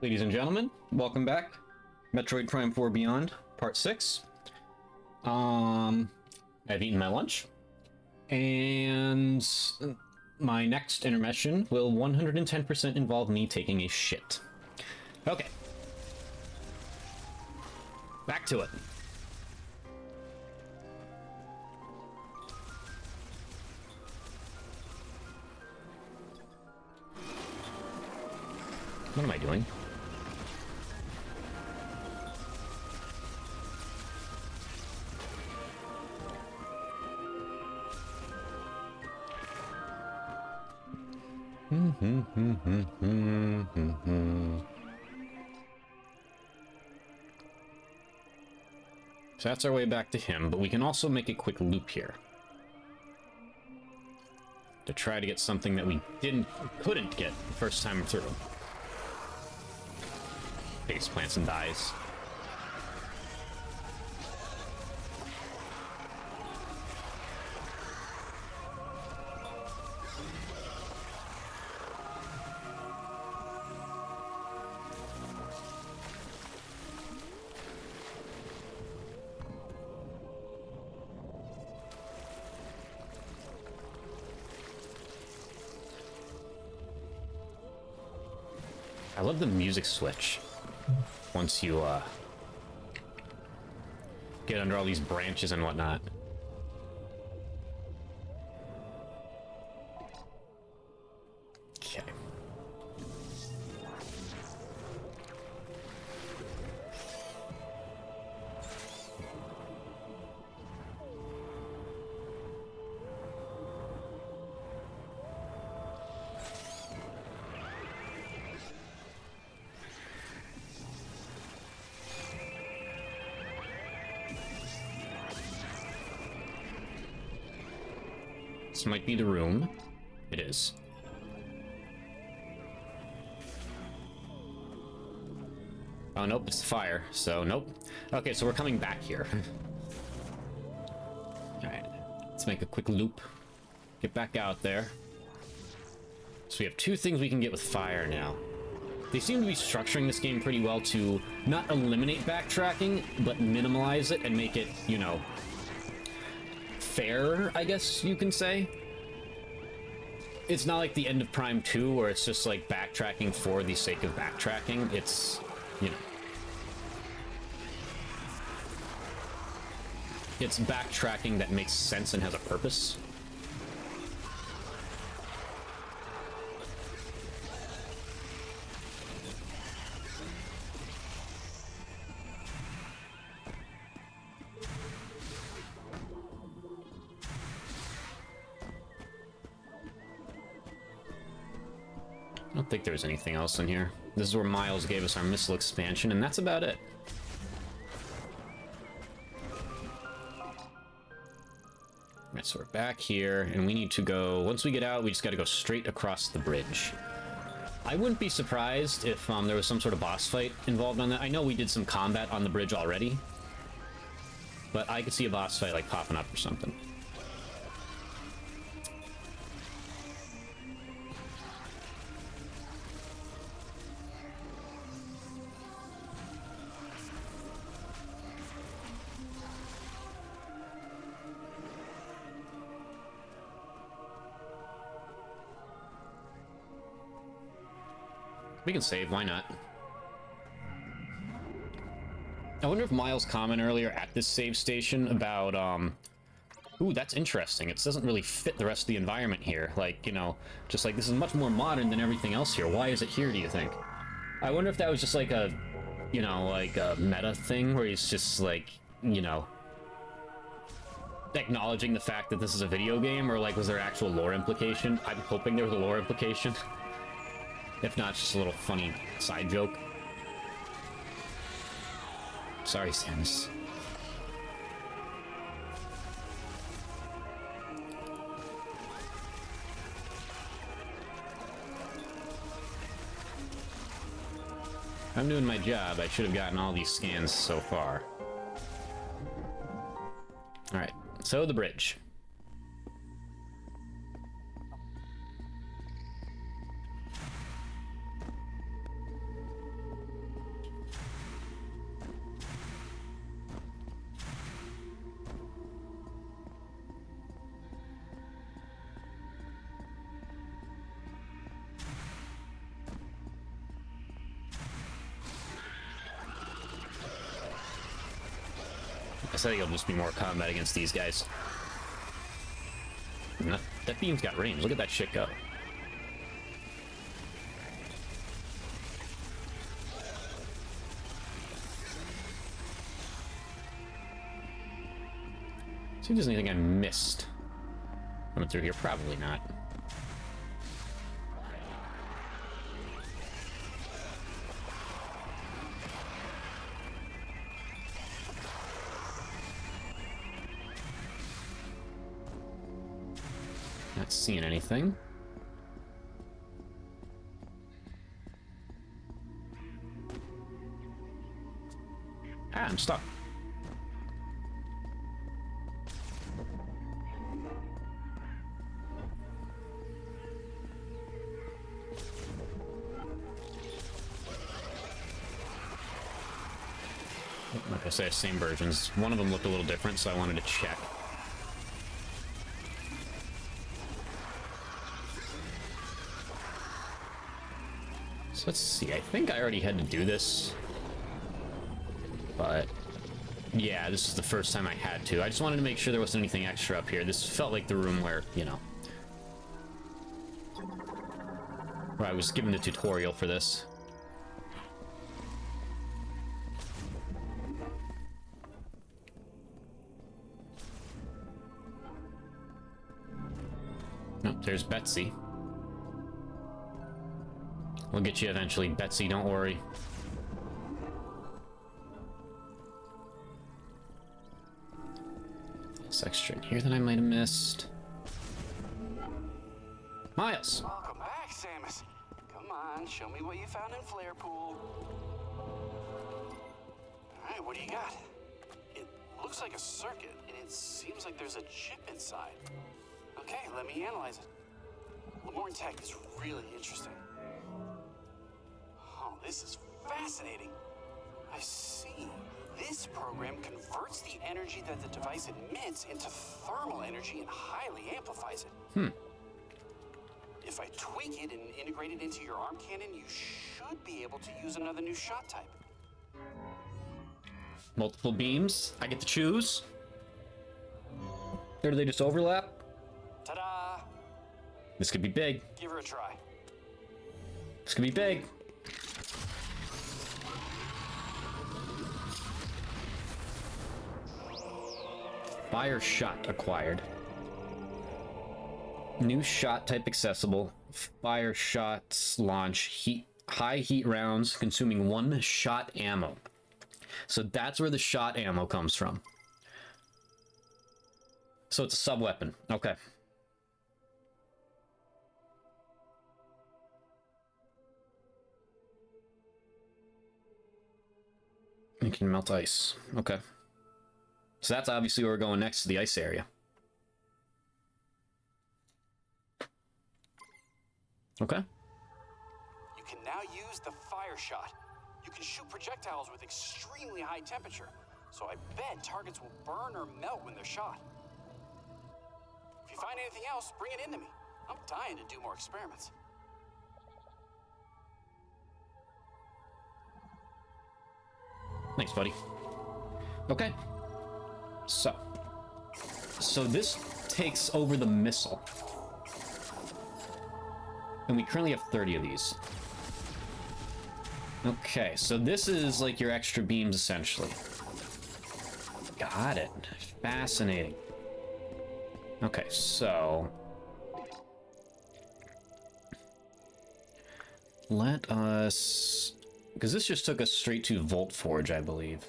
Ladies and gentlemen, welcome back. Metroid Prime 4 Beyond, Part 6. I've eaten my lunch, and my next intermission will 110% involve me taking a shit. Okay. Back to it. What am I doing? So that's our way back to him, but we can also make a quick loop here to try to get something that we couldn't get the first time through. Face plants and dies. I love the music switch. Once you get under all these branches and whatnot. Okay. This might be the room. It is. Oh, nope, it's the fire, so nope. Okay, so we're coming back here. Alright, let's make a quick loop. Get back out there. So we have two things we can get with fire now. They seem to be structuring this game pretty well to not eliminate backtracking, but minimize it and make it, you know, fair, I guess you can say. It's not like the end of Prime 2 where it's just like backtracking for the sake of backtracking. It's, you know, it's backtracking that makes sense and has a purpose. I don't think there's anything else in here. This is where Miles gave us our missile expansion, and that's about it. Alright, so we're back here, and we need to go... Once we get out, we just gotta go straight across the bridge. I wouldn't be surprised if there was some sort of boss fight involved on that. I know we did some combat on the bridge already, but I could see a boss fight, like, popping up or something. We can save, why not? I wonder if Miles' comment earlier at this save station about, ooh, that's interesting. It doesn't really fit the rest of the environment here. Like, you know, just like, this is much more modern than everything else here. Why is it here, do you think? I wonder if that was just like a, you know, like a meta thing where he's just like, you know, acknowledging the fact that this is a video game, or like, was there actual lore implication? I'm hoping there was a lore implication. If not, it's just a little funny side joke. Sorry, Samus. I'm doing my job. I should have gotten all these scans so far. Alright, so the bridge. I think it'll just be more combat against these guys. That beam's got range. Look at that shit go. See if there's anything I missed coming through here. Probably not. Not seeing anything. Ah, I'm stuck. Like I say, same versions. One of them looked a little different, so I wanted to check. So let's see. I think I already had to do this. But yeah, this is the first time I had to. I just wanted to make sure there wasn't anything extra up here. This felt like the room where, you know, where I was given the tutorial for this. Oh, there's Betsy. We'll get you eventually, Betsy, don't worry. There's extra in here that I might have missed. Miles! Welcome back, Samus. Come on, show me what you found in Flare Pool. Alright, what do you got? It looks like a circuit, and it seems like there's a chip inside. Okay, let me analyze it. Lamorne tech is really interesting. Oh, this is fascinating. I see. This program converts the energy that the device emits into thermal energy and highly amplifies it. If I tweak it and integrate it into your arm cannon, you should be able to use another new shot type. Multiple beams. I get to choose. Or do they just overlap? Ta-da! This could be big. Give her a try. This could be big. Fire shot acquired. New shot type accessible. Fire shots launch high heat rounds consuming 1 shot ammo. So that's where the shot ammo comes from. So it's a sub weapon. Okay. You can melt ice. Okay. So that's obviously where we're going next, to the ice area. Okay. You can now use the fire shot. You can shoot projectiles with extremely high temperature, so I bet targets will burn or melt when they're shot. If you find anything else, bring it into me. I'm dying to do more experiments. Thanks, buddy. Okay. So this takes over the missile. And we currently have 30 of these. Okay, so this is like your extra beams, essentially. Got it. Fascinating. Okay, so let us... Because this just took us straight to Volt Forge, I believe.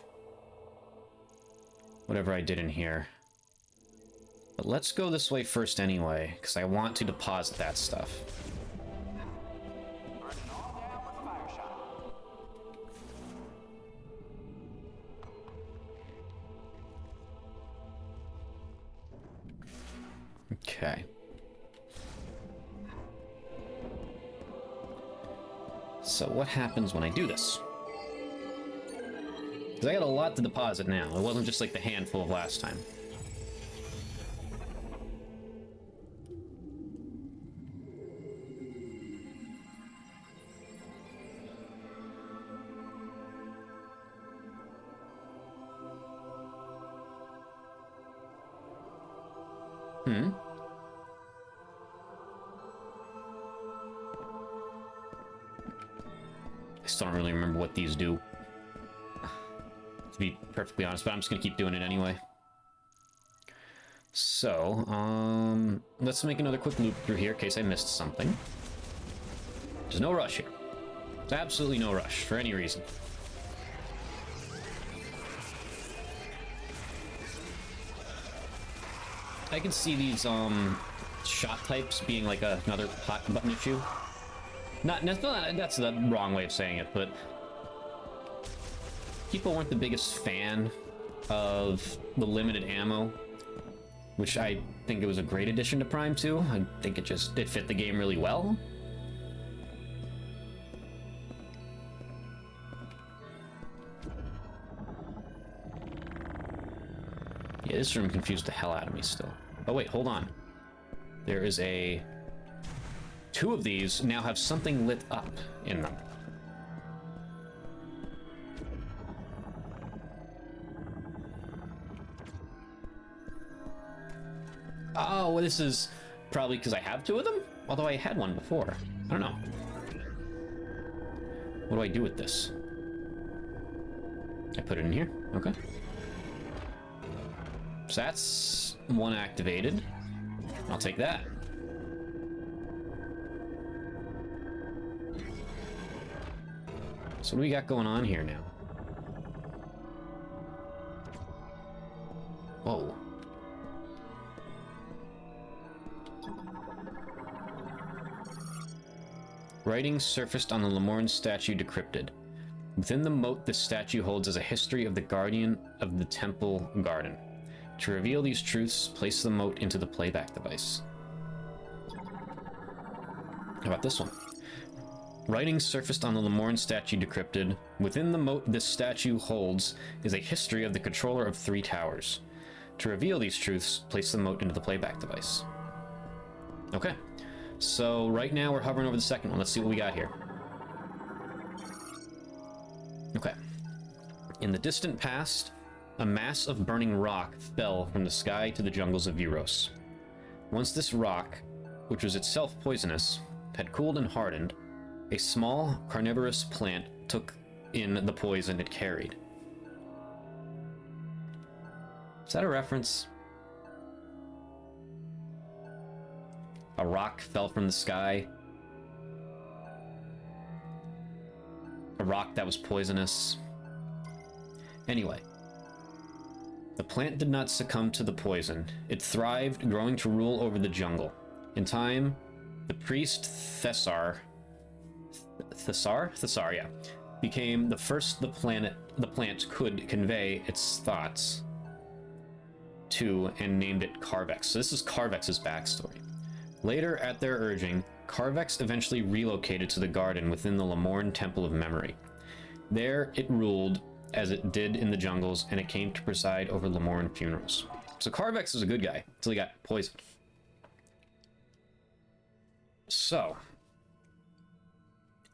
Whatever I did in here. But let's go this way first anyway, because I want to deposit that stuff. Okay. So what happens when I do this? Because I got a lot to deposit now. It wasn't just like the handful of last time. Hmm? I still don't really remember what these do, to be perfectly honest, but I'm just gonna keep doing it anyway. So, let's make another quick loop through here in case I missed something. There's no rush here. There's absolutely no rush for any reason. I can see these, shot types being like another hot button issue. That's the wrong way of saying it, but people weren't the biggest fan of the limited ammo, which I think it was a great addition to Prime 2. I think it fit the game really well. Yeah, this room confused the hell out of me still. Oh wait, hold on. There is two of these now have something lit up in them. Oh, well, this is probably because I have two of them? Although I had one before. I don't know. What do I do with this? I put it in here? Okay. So that's one activated. I'll take that. So what do we got going on here now? Whoa. Writing surfaced on the Lemorne statue decrypted. Within the moat, the statue holds as a history of the guardian of the temple garden. To reveal these truths, place the moat into the playback device. How about this one? Writing surfaced on the Lemorne statue decrypted. Within the moat this statue holds is a history of the controller of 3 towers. To reveal these truths, place the moat into the playback device. Okay. So right now we're hovering over the second one. Let's see what we got here. Okay. In the distant past, a mass of burning rock fell from the sky to the jungles of Euros. Once this rock, which was itself poisonous, had cooled and hardened, a small carnivorous plant took in the poison it carried. Is that a reference? A rock fell from the sky. A rock that was poisonous. Anyway, the plant did not succumb to the poison. It thrived, growing to rule over the jungle. In time, the priest Thessar, yeah, became the first the plant could convey its thoughts to, and named it Carvex. So this is Carvex's backstory. Later, at their urging, Carvex eventually relocated to the garden within the Lemorne Temple of Memory. There it ruled as it did in the jungles, and it came to preside over Lemorne funerals. So Carvex is a good guy until he got poisoned. So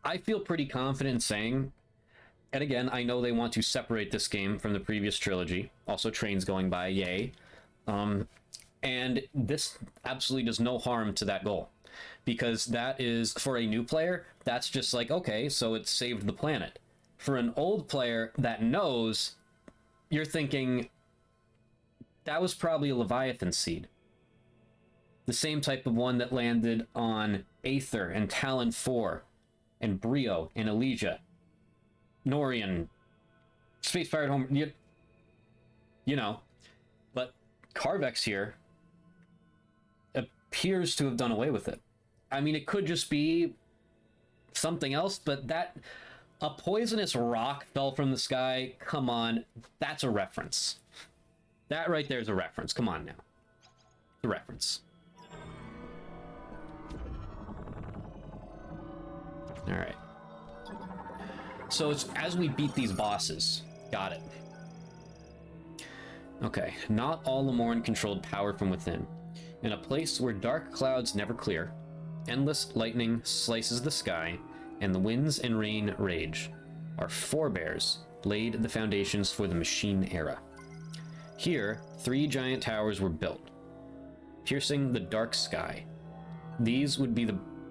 I feel pretty confident in saying, and again, I know they want to separate this game from the previous trilogy. Also, trains going by, yay. And this absolutely does no harm to that goal, because that is, for a new player, that's just like, okay, so it saved the planet. For an old player that knows, you're thinking, that was probably a Leviathan seed. The same type of one that landed on Aether and Talon 4 and Brio and Elysia. Norian, Space Pirate Home, you know. But Carvex here appears to have done away with it. I mean, it could just be something else, but that a poisonous rock fell from the sky, come on, that's a reference. That right there is a reference. Come on now. The reference. All right. So it's as we beat these bosses. Got it. Okay, not all Lemorne controlled power from within. In a place where dark clouds never clear, endless lightning slices the sky, and the winds and rain rage, our forebears laid the foundations for the machine era. Here, 3 giant towers were built. piercing the dark sky. These would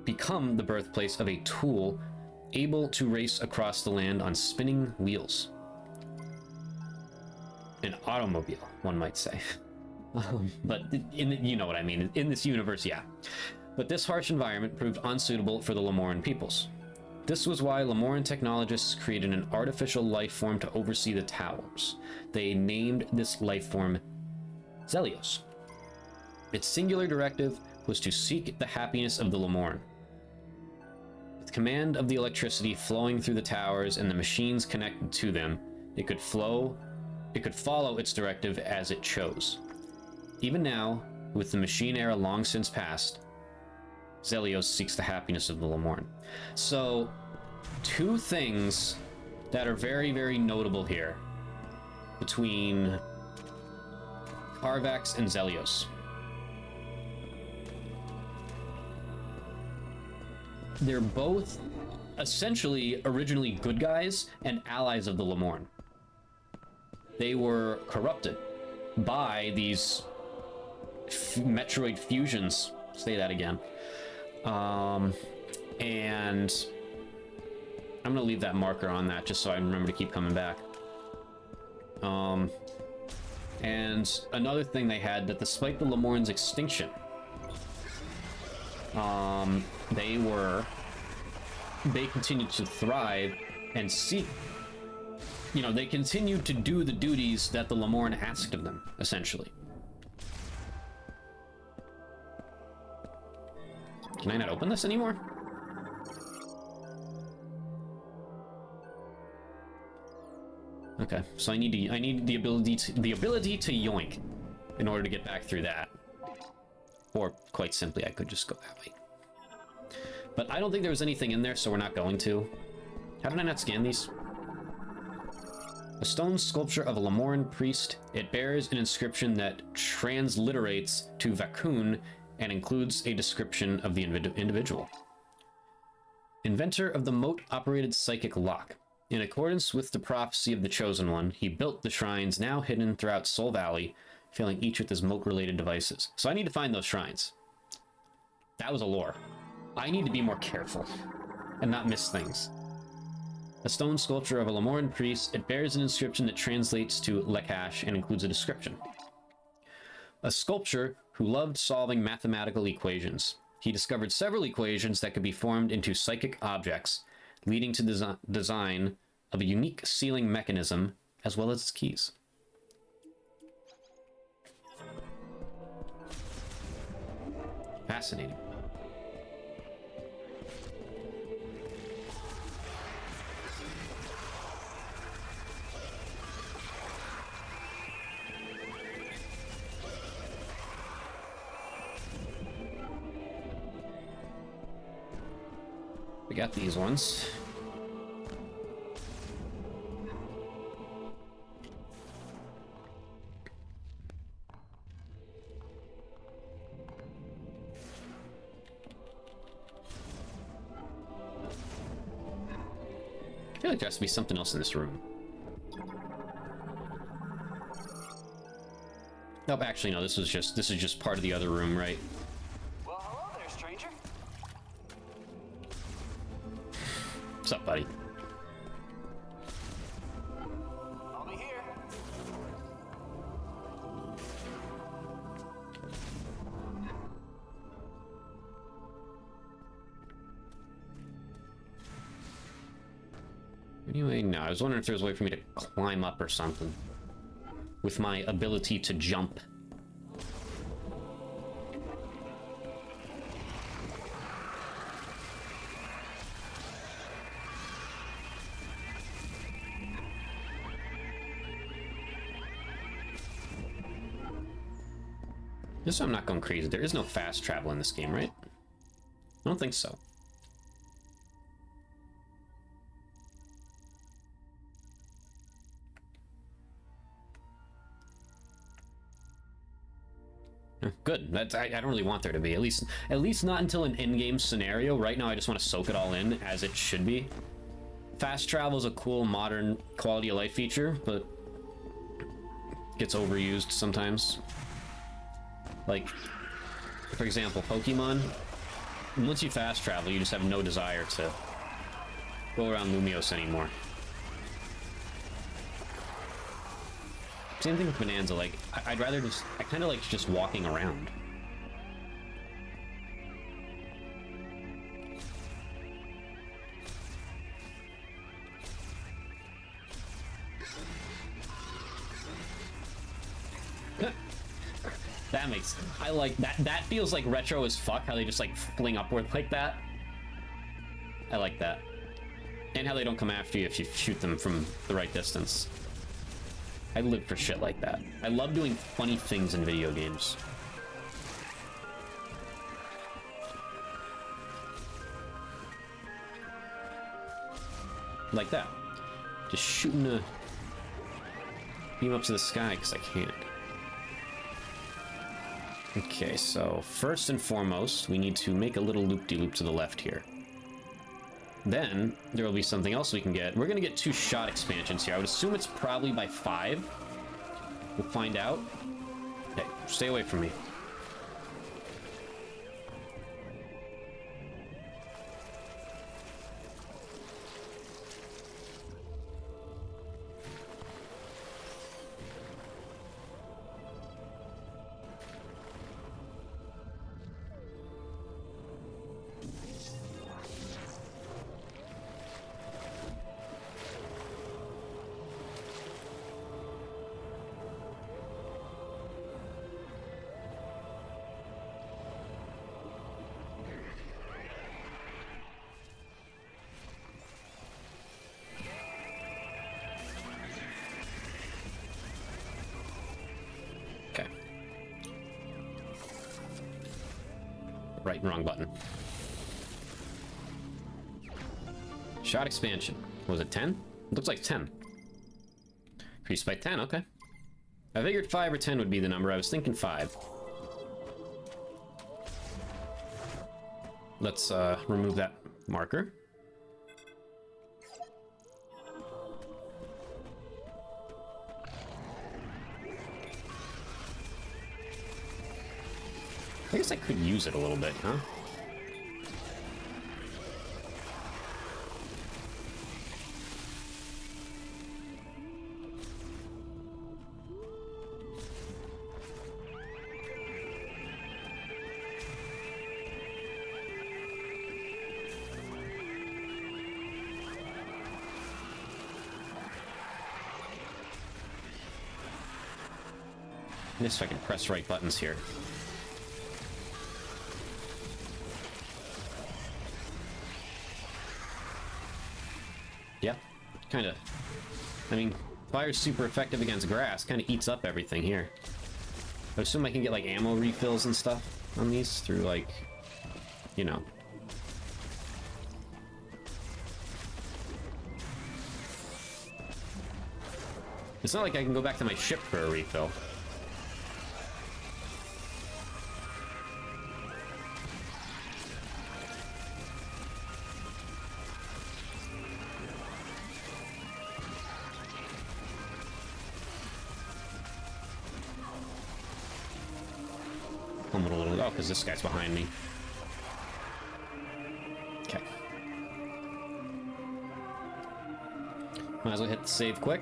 become the birthplace of a tool able to race across the land on spinning wheels. An automobile, one might say. But you know what I mean. In this universe, yeah. But this harsh environment proved unsuitable for the Lemoran peoples. This was why Lemoran technologists created an artificial life form to oversee the towers. They named this life form Zelios. Its singular directive was to seek the happiness of the Lemoran. With command of the electricity flowing through the towers and the machines connected to them, it could follow its directive as it chose. Even now, with the machine era long since past, Zelios seeks the happiness of the Lemoran. So, two things that are very, very notable here between Carvax and Zelios. They're both essentially originally good guys and allies of the Lemoran. They were corrupted by these Metroid fusions. Say that again. And I'm gonna leave that marker on that just so I remember to keep coming back. And another thing they had, that despite the Lemoran's extinction, they continued to thrive and seek, they continued to do the duties that the Lemoran asked of them, essentially. Can I not open this anymore? Okay, so I need the ability to yoink in order to get back through that. Or quite simply, I could just go that way. But I don't think there was anything in there, so we're not going to. How did I not scan these? A stone sculpture of a Lemoran priest. It bears an inscription that transliterates to Vakun and includes a description of the individual. Inventor of the moat-operated psychic lock. In accordance with the prophecy of the Chosen One, he built the shrines now hidden throughout Soul Valley, filling each with his moat-related devices. So I need to find those shrines. That was a lore. I need to be more careful and not miss things. A stone sculpture of a Lemoran priest. It bears an inscription that translates to Lekash and includes a description. A sculptor who loved solving mathematical equations. He discovered several equations that could be formed into psychic objects, leading to the design of a unique sealing mechanism as well as its keys. Fascinating. We got these ones. I feel like there has to be something else in this room. Nope, actually no, this is just part of the other room, right? Well, hello there, stranger. What's up, buddy? I'll be here. Anyway, no, I was wondering if there was a way for me to climb up or something with my ability to jump. Just so I'm not going crazy, there is no fast travel in this game, right? I don't think so. Good. That's I don't really want there to be. At least not until an in-game scenario. Right now I just want to soak it all in as it should be. Fast travel is a cool modern quality of life feature, but gets overused sometimes. Like For example, Pokemon, once you fast travel, you just have no desire to go around Lumiose anymore. Same thing with Bonanza, like, I'd rather just, I kind of like just walking around. That makes, I like that. That feels like retro as fuck, how they just like fling upward like that. I like that. And how they don't come after you if you shoot them from the right distance. I live for shit like that. I love doing funny things in video games. Like that. Just shooting a beam up to the sky because I can't. Okay, so first and foremost, we need to make a little loop-de-loop to the left here. Then, there will be something else we can get. We're gonna get 2 shot expansions here. I would assume it's probably by 5. We'll find out. Hey, stay away from me. Okay. Right and wrong button. Shot expansion. Was it 10? It looks like 10. Increased by 10, okay. I figured 5 or 10 would be the number. I was thinking 5. Let's remove that marker. I guess I could use it a little bit, huh? Just so I can press right buttons here. Yeah, kind of. I mean, fire's super effective against grass. Kind of eats up everything here. I assume I can get like ammo refills and stuff on these through like, you know. It's not like I can go back to my ship for a refill. I'm a little, oh, because this guy's behind me. Okay. Might as well hit the save quick.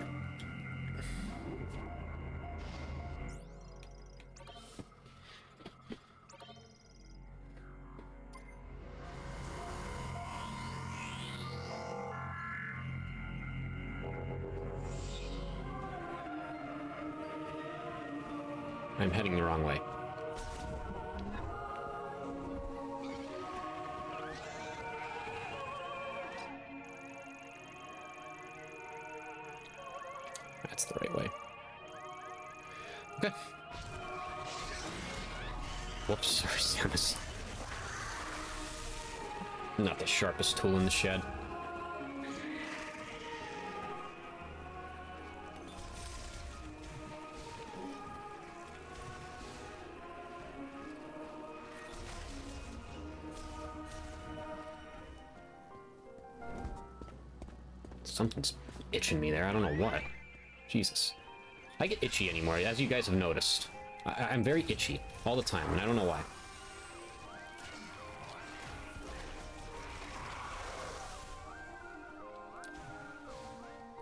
I'm heading the wrong way. That's the right way. Okay. Whoops, sorry, Samus. Not the sharpest tool in the shed. Something's itching me there. I don't know what. Jesus. I get itchy anymore, as you guys have noticed. I'm very itchy all the time, and I don't know why.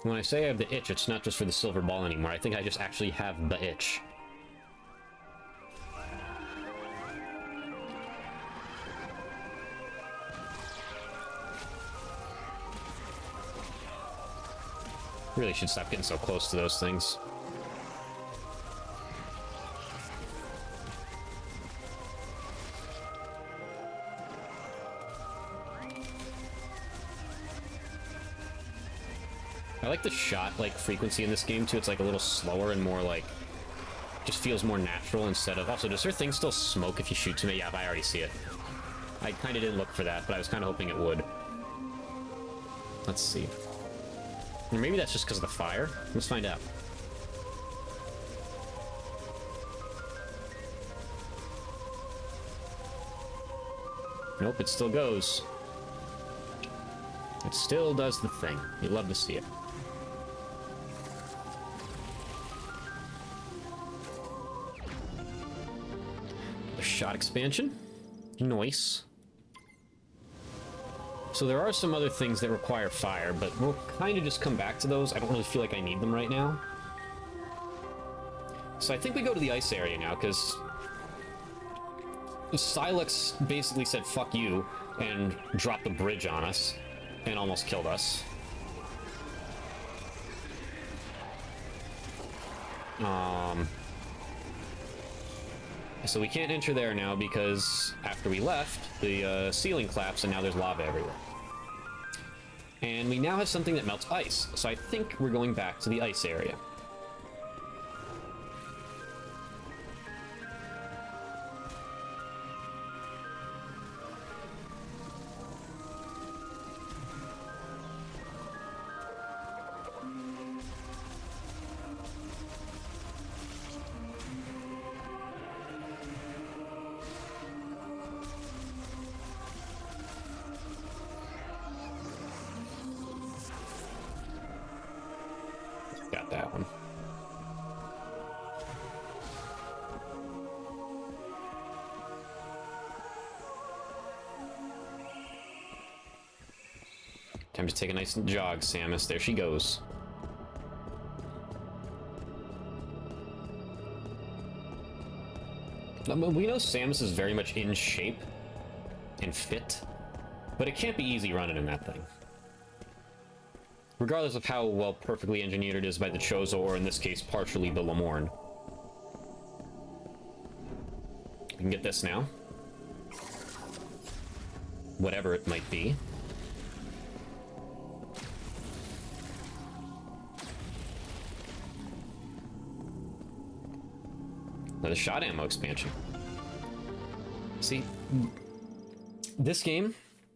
When I say I have the itch, it's not just for the silver ball anymore. I think I just actually have the itch. Really should stop getting so close to those things. I like the shot, like, frequency in this game, too. It's, like, a little slower and more, like, just feels more natural instead of... Also, does her thing still smoke if you shoot to me? Yeah, I already see it. I kind of didn't look for that, but I was kind of hoping it would. Let's see. Or maybe that's just because of the fire. Let's find out. Nope, it still goes. It still does the thing. You love to see it. The shot expansion. Nice. So there are some other things that require fire, but we'll kind of just come back to those. I don't really feel like I need them right now. So I think we go to the ice area now, because Silex basically said fuck you and dropped the bridge on us and almost killed us. So we can't enter there now because after we left, the ceiling collapsed and now there's lava everywhere. And we now have something that melts ice, so I think we're going back to the ice area. Got that one. Time to take a nice jog, Samus. There she goes. We know Samus is very much in shape and fit, but it can't be easy running in that thing. Regardless of how well perfectly engineered it is by the Chozo, or in this case, partially the Lamorne. We can get this now. Whatever it might be. Another shot ammo expansion. See, this game,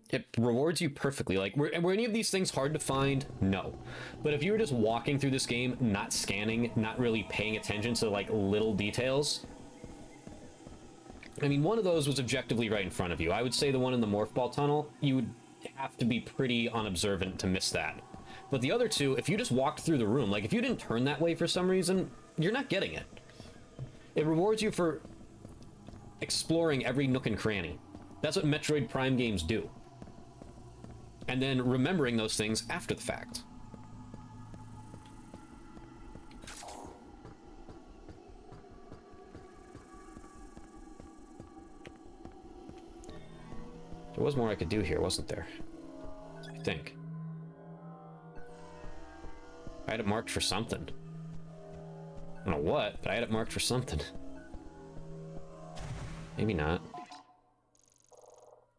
it rewards you perfectly. Like, were any of these things hard to find? No. But if you were just walking through this game, not scanning, not really paying attention to, like, little details... I mean, one of those was objectively right in front of you. I would say the one in the Morph Ball Tunnel, you would have to be pretty unobservant to miss that. But the other two, if you just walked through the room, like, if you didn't turn that way for some reason, you're not getting it. It rewards you for exploring every nook and cranny. That's what Metroid Prime games do. And then remembering those things after the fact. There was more I could do here, wasn't there? I think. I had it marked for something. I don't know what, but I had it marked for something. Maybe not.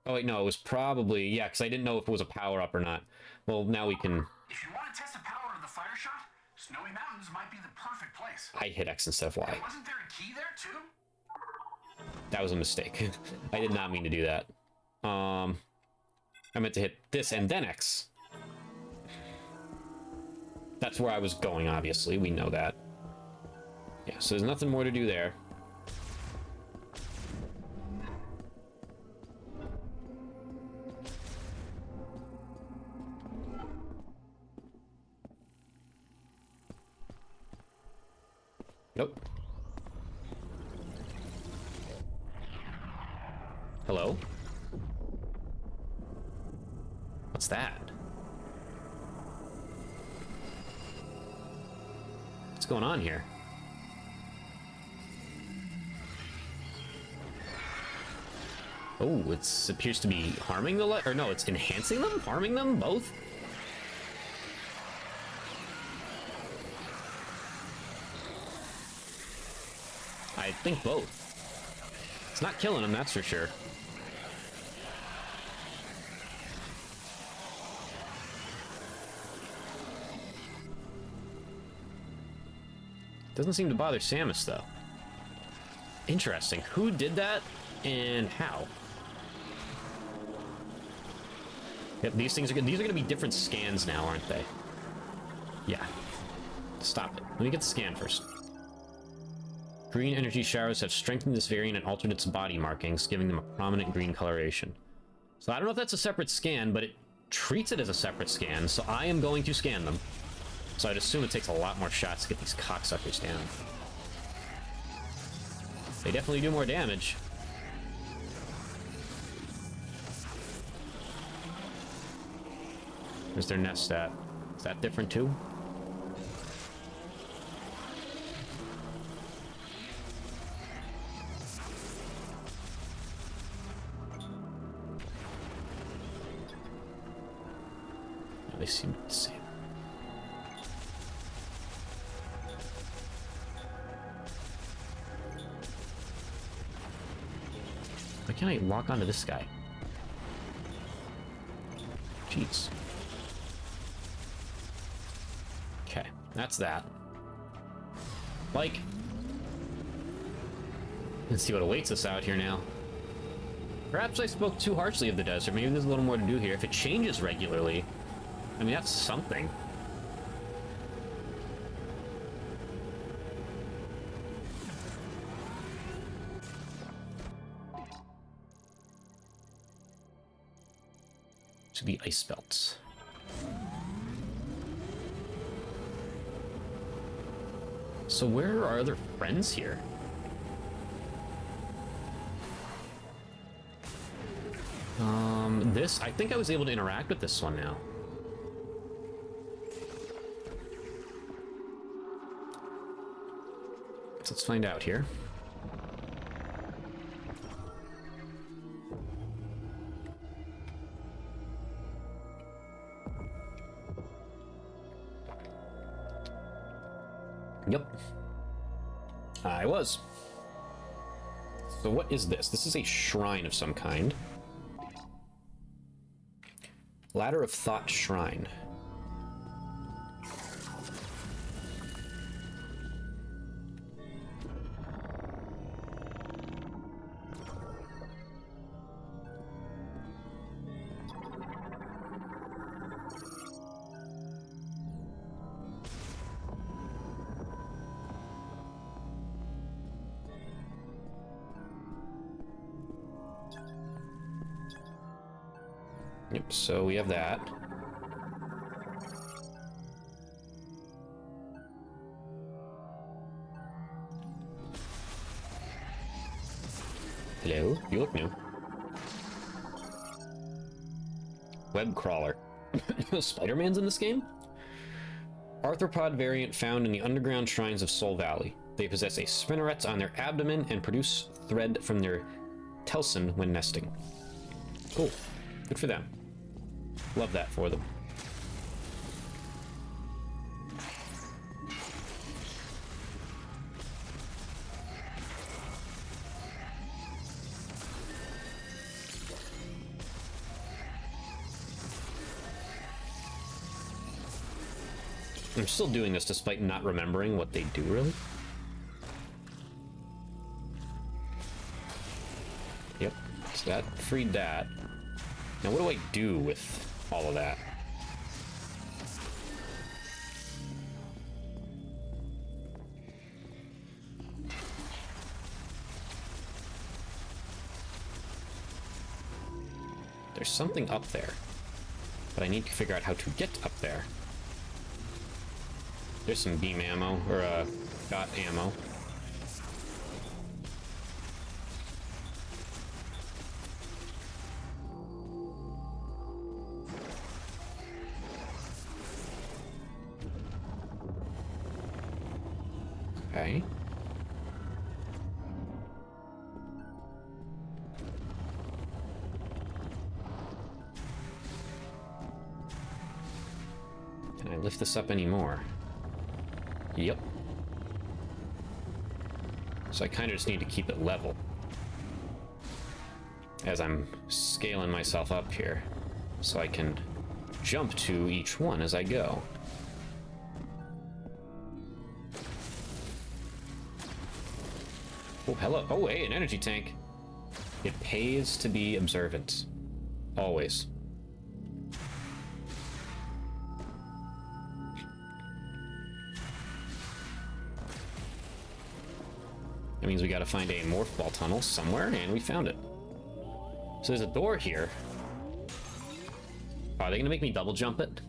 Oh wait, no, it was probably... Yeah, because I didn't know if it was a power-up or not. Well, now we can... If you want to test the power of the fire shot, Snowy Mountains might be the perfect place. I hit X instead of Y. And wasn't there a key there, too? That was a mistake. I did not mean to do that. I meant to hit this and then X. That's where I was going, obviously. We know that. Yeah, so there's nothing more to do there. Nope. Hello? What's that? What's going on here? Oh, it appears to be harming the or no, it's enhancing them? Harming them? Both? I think both. It's not killing them, that's for sure. Doesn't seem to bother Samus, though. Interesting. Who did that and how? Yep, these things are good. These are going to be different scans now, aren't they? Yeah. Stop it. Let me get the scan first. Green energy showers have strengthened this variant and altered its body markings, giving them a prominent green coloration. So I don't know if that's a separate scan, but it treats it as a separate scan, so I am going to scan them. So I'd assume it takes a lot more shots to get these cocksuckers down. They definitely do more damage. Where's their nest at? Is that different too? No, they seem the same. Why can't I lock onto this guy? Jeez. Okay, that's that. Like, let's see what awaits us out here now. Perhaps I spoke too harshly of the desert. Maybe there's a little more to do here. If it changes regularly, I mean, that's something. To the ice belts. So where are our other friends here? This, I think I was able to interact with this one now. So let's find out here. Yep. I was. So what is this? This is a shrine of some kind. Ladder of Thought Shrine. Yep, so we have that. Hello, you look new. Web crawler. Spider-Man's in this game? Arthropod variant found in the underground shrines of Soul Valley. They possess a spinneret on their abdomen and produce thread from their telson when nesting. Cool. Good for them. Love that for them. I'm still doing this despite not remembering what they do, really. Yep, so that freed that. Now what do I do with all of that? There's something up there, but I need to figure out how to get up there. There's some beam ammo, or dot ammo. Okay. Can I lift this up anymore? Yep. So I kind of just need to keep it level as I'm scaling myself up here, so I can jump to each one as I go. Oh, hello. Oh, hey, an energy tank. It pays to be observant. Always. That means we gotta find a morph ball tunnel somewhere, and we found it. So there's a door here. Are they gonna make me double jump it?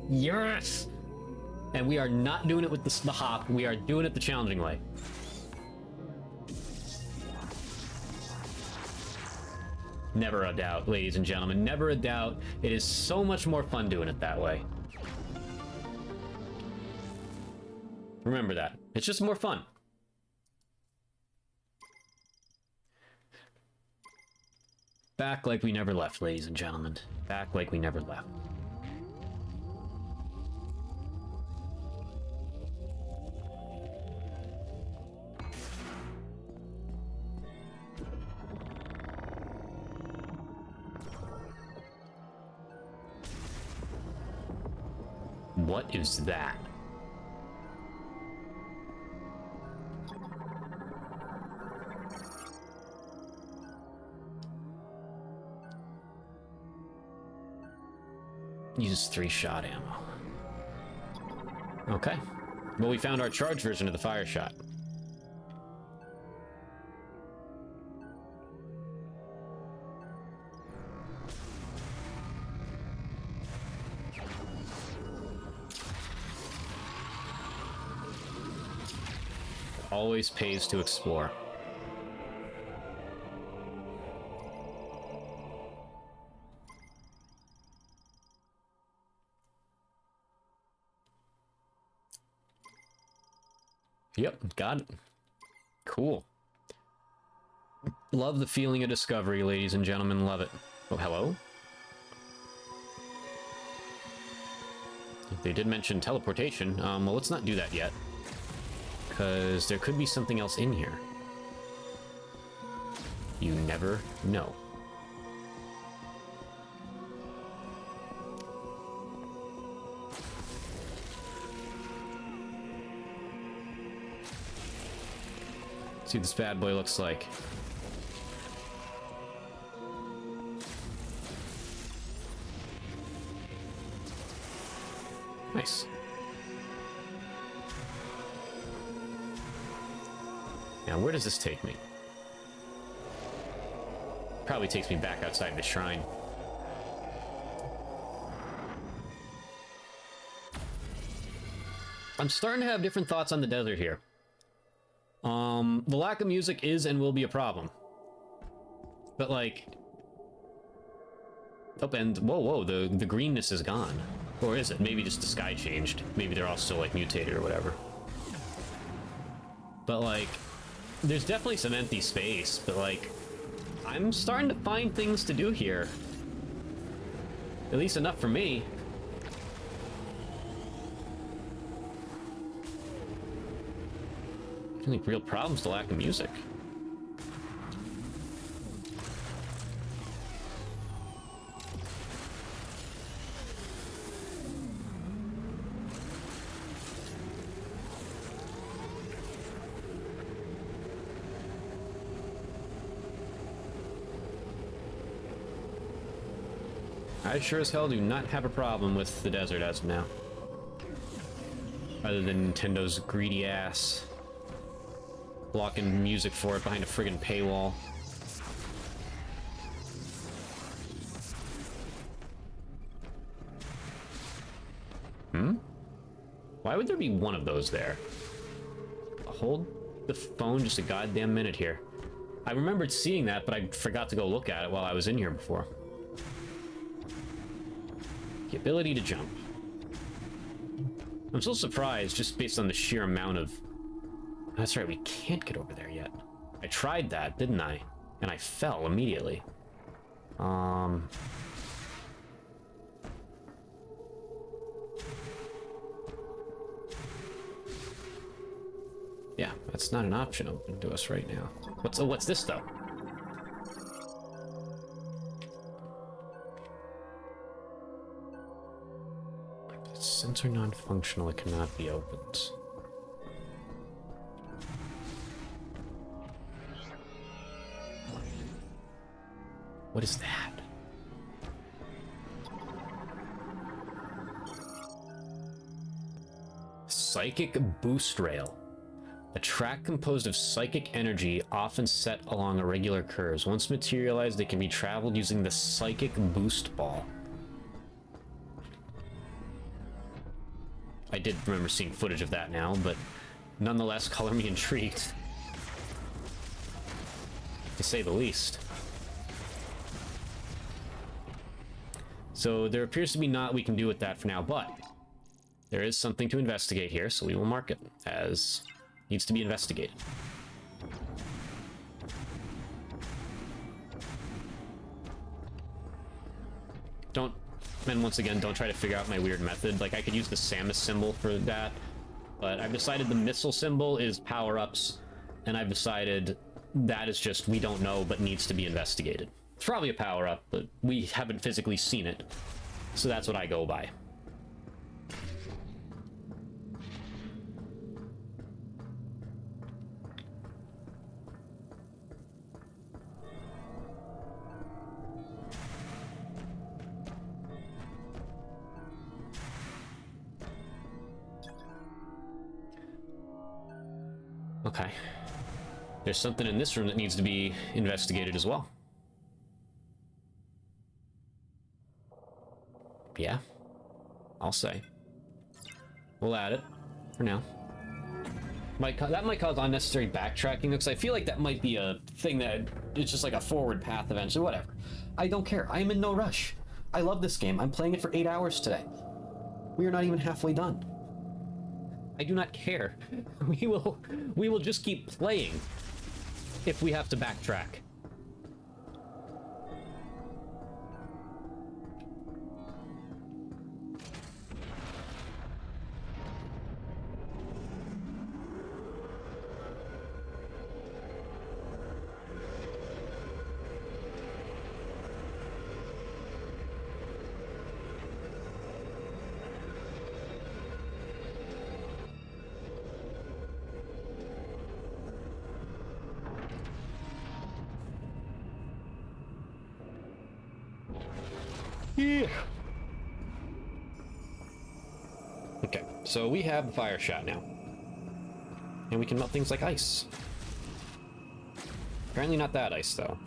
Yes! And we are not doing it with the hop, we are doing it the challenging way. Never a doubt, ladies and gentlemen, never a doubt. It is so much more fun doing it that way. Remember that. It's just more fun. Back like we never left, ladies and gentlemen. Back like we never left. What is that? Uses 3-shot ammo. Okay. Well, we found our charge version of the fire shot. Always pays to explore. Yep, got it. Cool. Love the feeling of discovery, ladies and gentlemen. Love it. Oh, hello? They did mention teleportation. Well, let's not do that yet, because there could be something else in here. You never know. See what this bad boy looks like. Nice. Now, where does this take me? Probably takes me back outside the shrine. I'm starting to have different thoughts on the desert here. The lack of music is and will be a problem. But like... Oh, and whoa, the greenness is gone. Or is it? Maybe just the sky changed. Maybe they're all still like mutated or whatever. But like, there's definitely some empty space, but like, I'm starting to find things to do here. At least enough for me. I think real problems to lack of music. I sure as hell do not have a problem with the desert as of now. Other than Nintendo's greedy ass blocking music for it behind a friggin' paywall. Why would there be one of those there? Hold the phone just a goddamn minute here. I remembered seeing that, but I forgot to go look at it while I was in here before. The ability to jump. I'm still surprised, just based on the sheer amount of... That's right, we can't get over there yet. I tried that, didn't I? And I fell immediately. Yeah, that's not an option open to us right now. What's this, though? Sensor non-functional, it cannot be opened. What is that? Psychic boost rail. A track composed of psychic energy, often set along irregular curves. Once materialized, it can be traveled using the psychic boost ball. I did remember seeing footage of that now, but nonetheless, color me intrigued. To say the least. So there appears to be not we can do with that for now, but there is something to investigate here, so we will mark it as needs to be investigated. Don't, and once again, don't try to figure out my weird method. Like, I could use the Samus symbol for that, but I've decided the missile symbol is power-ups, and I've decided that is just we don't know but needs to be investigated. It's probably a power-up, but we haven't physically seen it, so that's what I go by. Okay. There's something in this room that needs to be investigated as well. Yeah, I'll say. We'll add it for now. That might cause unnecessary backtracking, because I feel like that might be a thing that it's just like a forward path eventually. Whatever. I don't care. I am in no rush. I love this game. I'm playing it for 8 hours today. We are not even halfway done. I do not care. We will just keep playing if we have to backtrack. Yeah. Okay, so we have the fire shot now. And we can melt things like ice. Apparently not that ice, though.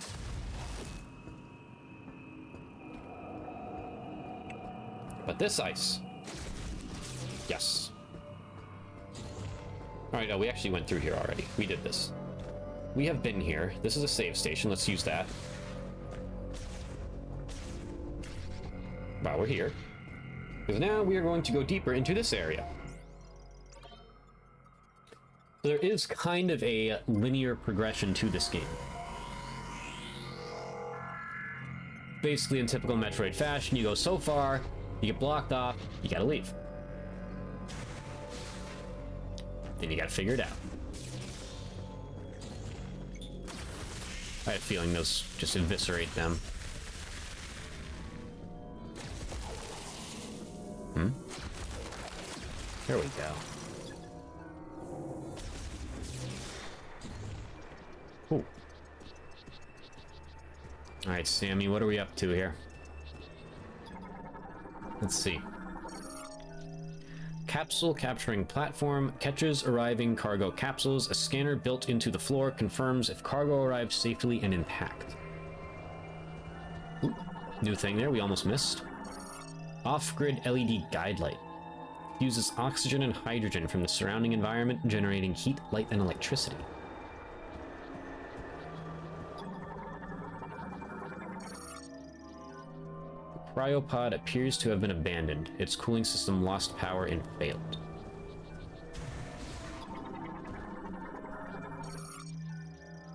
But this ice. Yes. Alright, no, we actually went through here already. We did this. We have been here. This is a save station. Let's use that. Wow, we're here. Because now we are going to go deeper into this area. So there is kind of a linear progression to this game. Basically, in typical Metroid fashion, you go so far, you get blocked off, you gotta leave. Then you gotta figure it out. I had a feeling those just eviscerate them. There we go. Ooh. All right, Sammy, what are we up to here? Let's see. Capsule capturing platform catches arriving cargo capsules. A scanner built into the floor confirms if cargo arrives safely and intact. Ooh. New thing there, we almost missed. Off-grid LED guide light. Uses oxygen and hydrogen from the surrounding environment, generating heat, light, and electricity. The cryopod appears to have been abandoned. Its cooling system lost power and failed.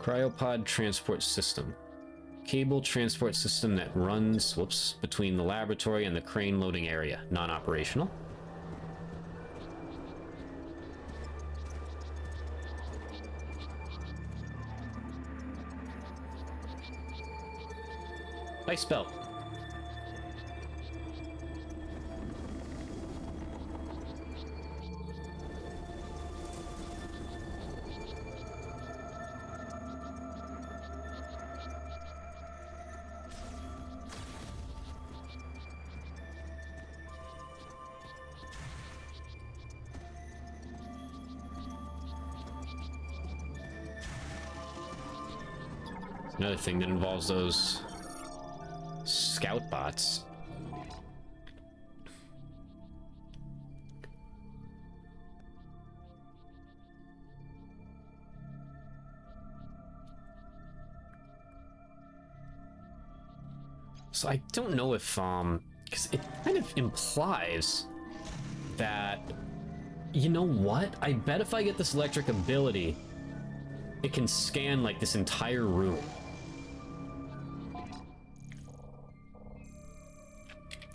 Cryopod transport system. Cable transport system that runs, between the laboratory and the crane loading area. Non-operational. Ice belt. Another thing that involves those scout bots. So I don't know if, because it kind of implies that, you know what? I bet if I get this electric ability, it can scan, like, this entire room.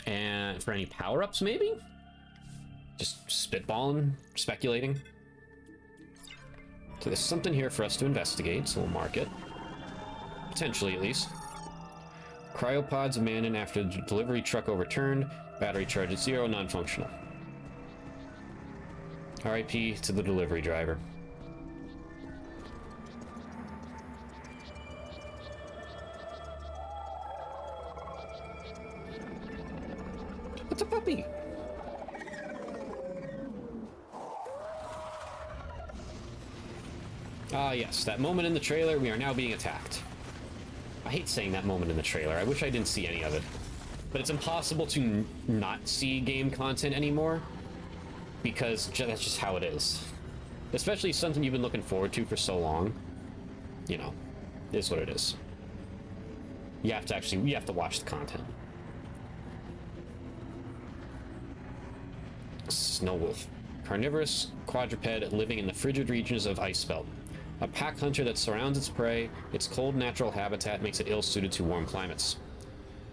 And for any power-ups, maybe? Just spitballing, speculating. So there's something here for us to investigate, so we'll mark it. Potentially, at least. Cryopods abandoned after the delivery truck overturned. Battery charge at 0, non-functional. RIP to the delivery driver. What's a puppy? Ah, yes, that moment in the trailer, we are now being attacked. I hate saying that moment in the trailer. I wish I didn't see any of it. But it's impossible to not see game content anymore, because that's just how it is. Especially something you've been looking forward to for so long. You know, it is what it is. You have to watch the content. Snow wolf. Carnivorous quadruped living in the frigid regions of Ice Belt. A pack hunter that surrounds its prey, its cold natural habitat makes it ill-suited to warm climates.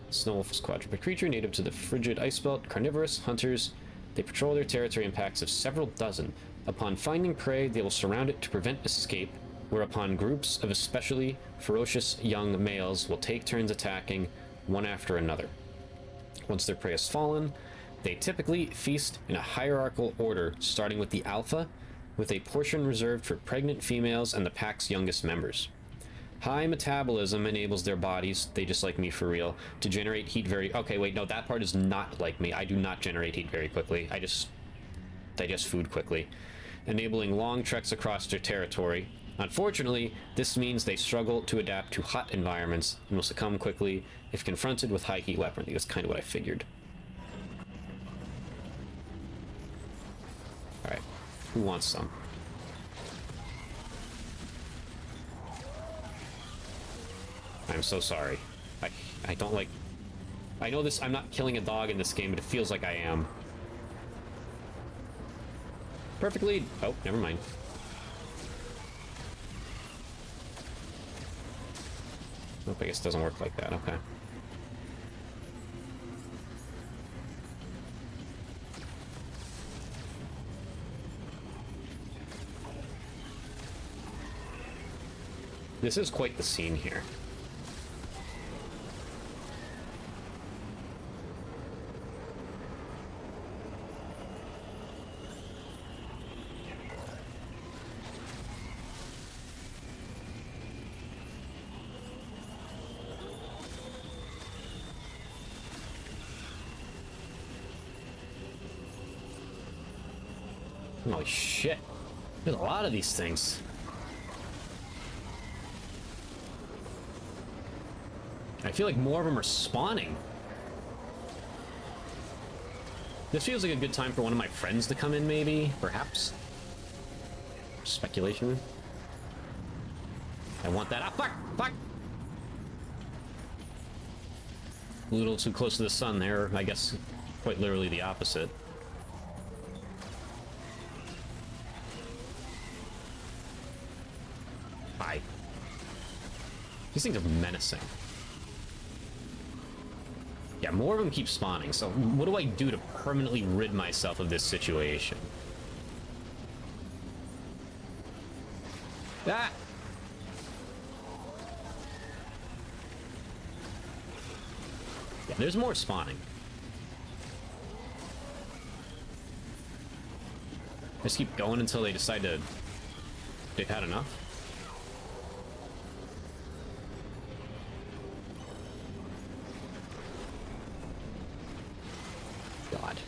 Snow wolf is a quadruped creature native to the frigid Ice Belt. Carnivorous hunters, they patrol their territory in packs of several dozen. Upon finding prey, they will surround it to prevent escape, whereupon groups of especially ferocious young males will take turns attacking one after another. Once their prey has fallen, they typically feast in a hierarchical order, starting with the alpha, with a portion reserved for pregnant females and the pack's youngest members. High metabolism enables their bodies, they just like me for real, to generate heat very... Okay, wait, no, that part is not like me. I do not generate heat very quickly. I just digest food quickly, enabling long treks across their territory. Unfortunately, this means they struggle to adapt to hot environments and will succumb quickly if confronted with high heat weaponry. That's kind of what I figured. Alright, who wants some? I'm so sorry. I don't like... I know this, I'm not killing a dog in this game, but it feels like I am. Perfectly... Oh, never mind. Nope, I guess it doesn't work like that, okay. This is quite the scene here. Holy shit. There's a lot of these things. I feel like more of them are spawning. This feels like a good time for one of my friends to come in, maybe, perhaps. Speculation. I want that. Ah, fuck! Fuck! A little too close to the sun there. I guess quite literally the opposite. Hi. These things are menacing. Yeah, more of them keep spawning, so what do I do to permanently rid myself of this situation? Ah! Yeah, there's more spawning. Just keep going until they decide to... they've had enough. God.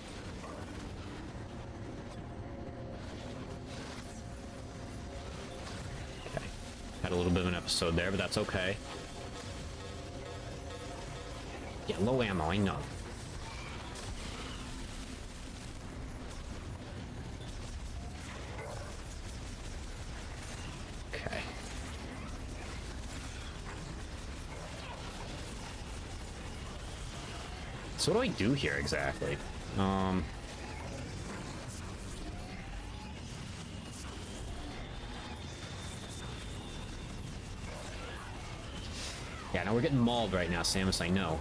Okay. Had a little bit of an episode there, but that's okay. Yeah, low ammo, I know. Okay. So what do I do here exactly? Yeah, now we're getting mauled right now, Samus, I know.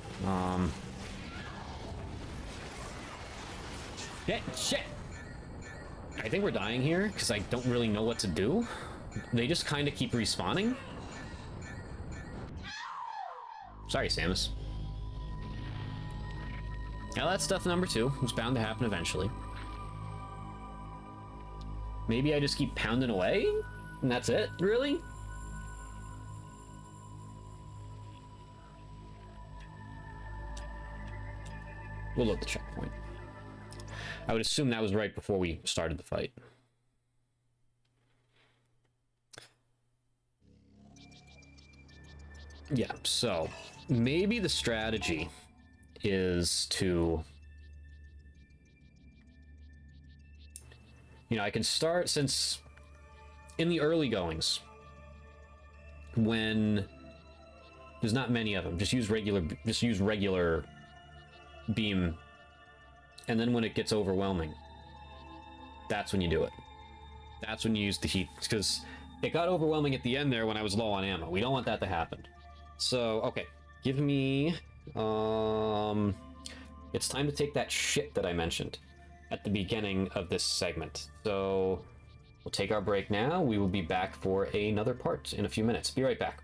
Shit! I think we're dying here, because I don't really know what to do. They just kind of keep respawning. Sorry, Samus. Now that's death number 2. It's bound to happen eventually. Maybe I just keep pounding away? And that's it? Really? We'll load the checkpoint. I would assume that was right before we started the fight. Yeah, so maybe the strategy is to... you know, I can start, since in the early goings, when there's not many of them, just use regular beam, and then when it gets overwhelming, that's when you do it. That's when you use the heat, because it got overwhelming at the end there when I was low on ammo. We don't want that to happen. So, okay, give me, it's time to take that shit that I mentioned at the beginning of this segment. So we'll take our break now. We will be back for another part in a few minutes. Be right back.